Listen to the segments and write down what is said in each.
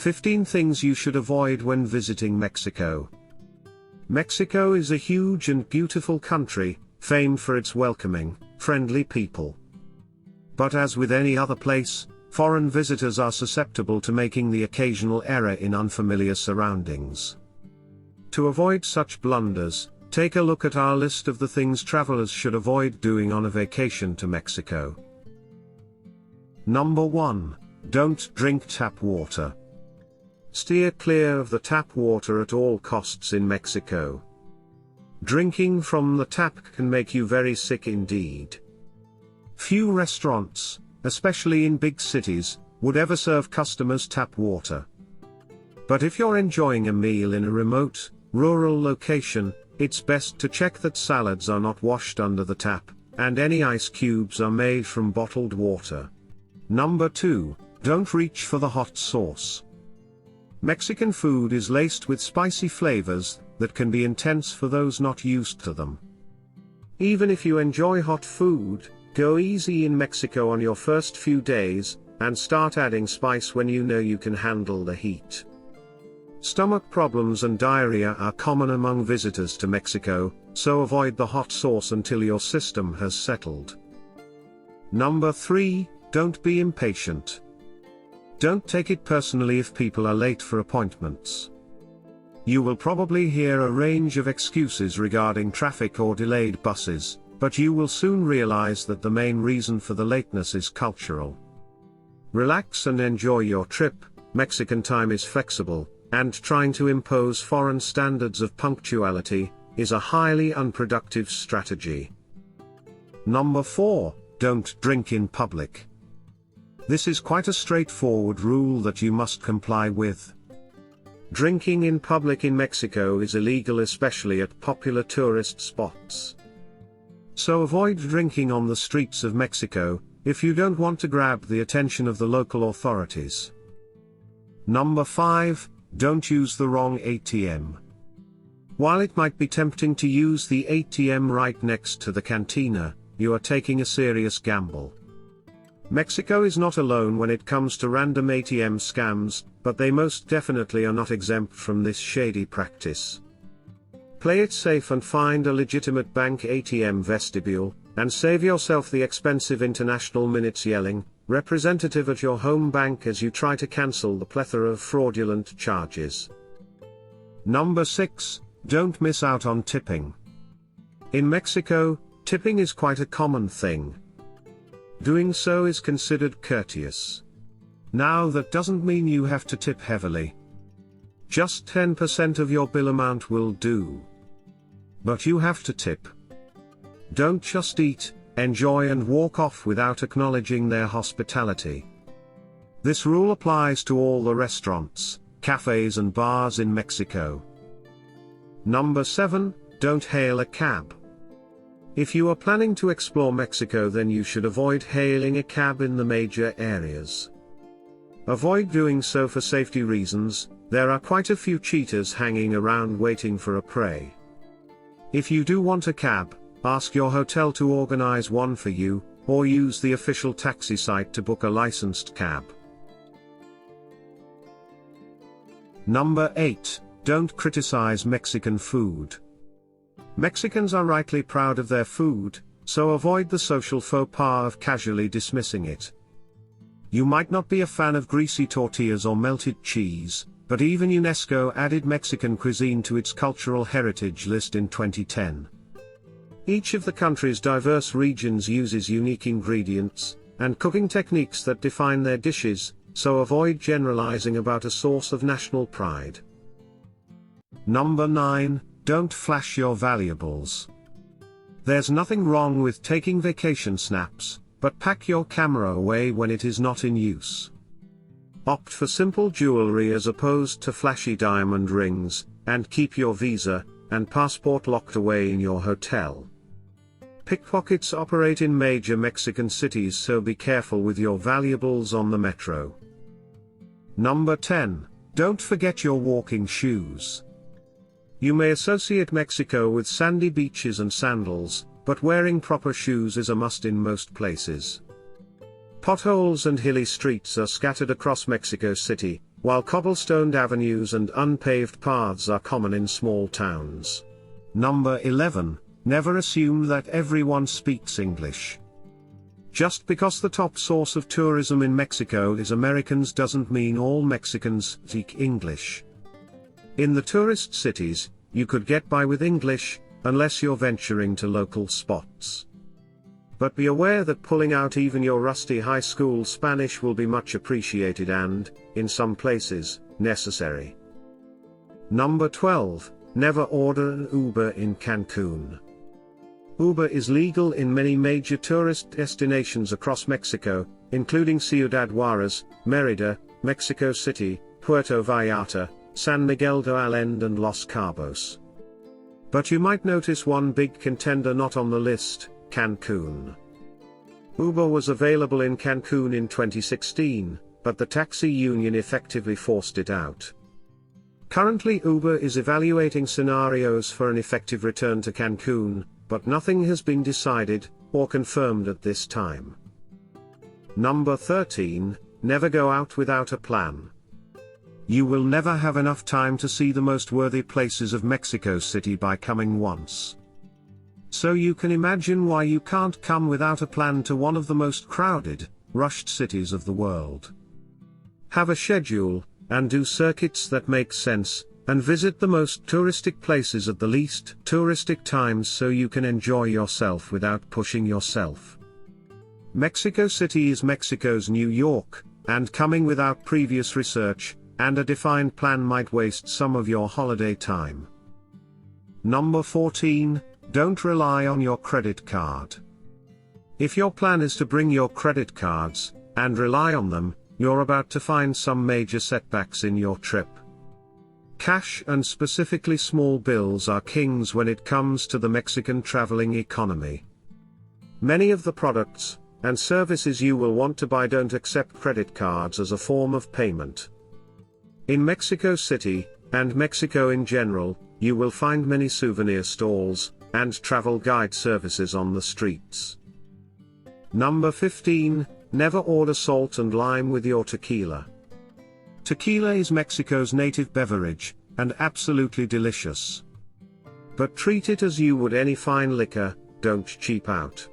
15 things you should avoid when visiting Mexico. Mexico is a huge and beautiful country, famed for its welcoming, friendly people. But as with any other place, foreign visitors are susceptible to making the occasional error in unfamiliar surroundings. To avoid such blunders, take a look at our list of the things travelers should avoid doing on a vacation to Mexico. Number 1. Don't drink tap water. Steer clear of the tap water at all costs in Mexico. Drinking from the tap can make you very sick indeed. Few restaurants, especially in big cities, would ever serve customers tap water. But if you're enjoying a meal in a remote, rural location, it's best to check that salads are not washed under the tap, and any ice cubes are made from bottled water. Number 2. Don't reach for the hot sauce. Mexican food is laced with spicy flavors that can be intense for those not used to them. Even if you enjoy hot food, go easy in Mexico on your first few days, and start adding spice when you know you can handle the heat. Stomach problems and diarrhea are common among visitors to Mexico, so avoid the hot sauce until your system has settled. Number 3. Don't be impatient. Don't take it personally if people are late for appointments. You will probably hear a range of excuses regarding traffic or delayed buses, but you will soon realize that the main reason for the lateness is cultural. Relax and enjoy your trip. Mexican time is flexible, and trying to impose foreign standards of punctuality is a highly unproductive strategy. Number 4. Don't drink in public. This is quite a straightforward rule that you must comply with. Drinking in public in Mexico is illegal, especially at popular tourist spots. So avoid drinking on the streets of Mexico, if you don't want to grab the attention of the local authorities. Number 5. Don't use the wrong ATM. While it might be tempting to use the ATM right next to the cantina, you are taking a serious gamble. Mexico is not alone when it comes to random ATM scams, but they most definitely are not exempt from this shady practice. Play it safe and find a legitimate bank ATM vestibule, and save yourself the expensive international minutes yelling, "Representative at your home bank," as you try to cancel the plethora of fraudulent charges. Number 6. Don't miss out on tipping. In Mexico, tipping is quite a common thing. Doing so is considered courteous. Now that doesn't mean you have to tip heavily. Just 10% of your bill amount will do. But you have to tip. Don't just eat, enjoy and walk off without acknowledging their hospitality. This rule applies to all the restaurants, cafes and bars in Mexico. Number 7. Don't hail a cab. If you are planning to explore Mexico, then you should avoid hailing a cab in the major areas. Avoid doing so for safety reasons. There are quite a few cheaters hanging around waiting for a prey. If you do want a cab, ask your hotel to organize one for you, or use the official taxi site to book a licensed cab. Number 8. Don't criticize Mexican food. Mexicans are rightly proud of their food, so avoid the social faux pas of casually dismissing it. You might not be a fan of greasy tortillas or melted cheese, but even UNESCO added Mexican cuisine to its cultural heritage list in 2010. Each of the country's diverse regions uses unique ingredients and cooking techniques that define their dishes, so avoid generalizing about a source of national pride. Number 9. Don't flash your valuables. There's nothing wrong with taking vacation snaps, but pack your camera away when it is not in use. Opt for simple jewelry as opposed to flashy diamond rings, and keep your visa and passport locked away in your hotel. Pickpockets operate in major Mexican cities, so be careful with your valuables on the metro. Number 10. Don't forget your walking shoes. You may associate Mexico with sandy beaches and sandals, but wearing proper shoes is a must in most places. Potholes and hilly streets are scattered across Mexico City, while cobblestoned avenues and unpaved paths are common in small towns. Number 11. Never assume that everyone speaks English. Just because the top source of tourism in Mexico is Americans doesn't mean all Mexicans speak English. In the tourist cities, you could get by with English, unless you're venturing to local spots. But be aware that pulling out even your rusty high school Spanish will be much appreciated and, in some places, necessary. Number 12. Never order an Uber in Cancun. Uber is legal in many major tourist destinations across Mexico, including Ciudad Juarez, Mérida, Mexico City, Puerto Vallarta, San Miguel de Allende and Los Cabos. But you might notice one big contender not on the list, Cancun. Uber was available in Cancun in 2016, but the taxi union effectively forced it out. Currently Uber is evaluating scenarios for an effective return to Cancun, but nothing has been decided, or confirmed at this time. Number 13, never go out without a plan. You will never have enough time to see the most worthy places of Mexico City by coming once. So you can imagine why you can't come without a plan to one of the most crowded, rushed cities of the world. Have a schedule, and do circuits that make sense, and visit the most touristic places at the least touristic times so you can enjoy yourself without pushing yourself. Mexico City is Mexico's New York, and coming without previous research and a defined plan might waste some of your holiday time. Number 14, don't rely on your credit card. If your plan is to bring your credit cards, and rely on them, you're about to find some major setbacks in your trip. Cash and specifically small bills are kings when it comes to the Mexican traveling economy. Many of the products and services you will want to buy don't accept credit cards as a form of payment. In Mexico City, and Mexico in general, you will find many souvenir stalls and travel guide services on the streets. Number 15, never order salt and lime with your tequila. Tequila is Mexico's native beverage, and absolutely delicious. But treat it as you would any fine liquor, don't cheap out.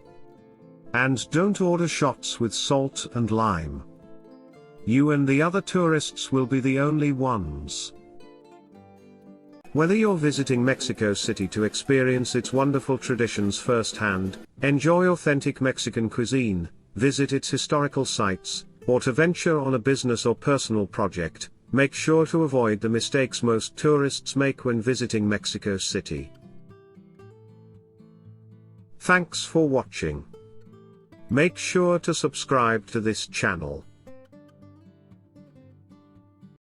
And don't order shots with salt and lime. You and the other tourists will be the only ones. Whether you're visiting Mexico City to experience its wonderful traditions firsthand, enjoy authentic Mexican cuisine, visit its historical sites, or to venture on a business or personal project, make sure to avoid the mistakes most tourists make when visiting Mexico City. Thanks for watching. Make sure to subscribe to this channel.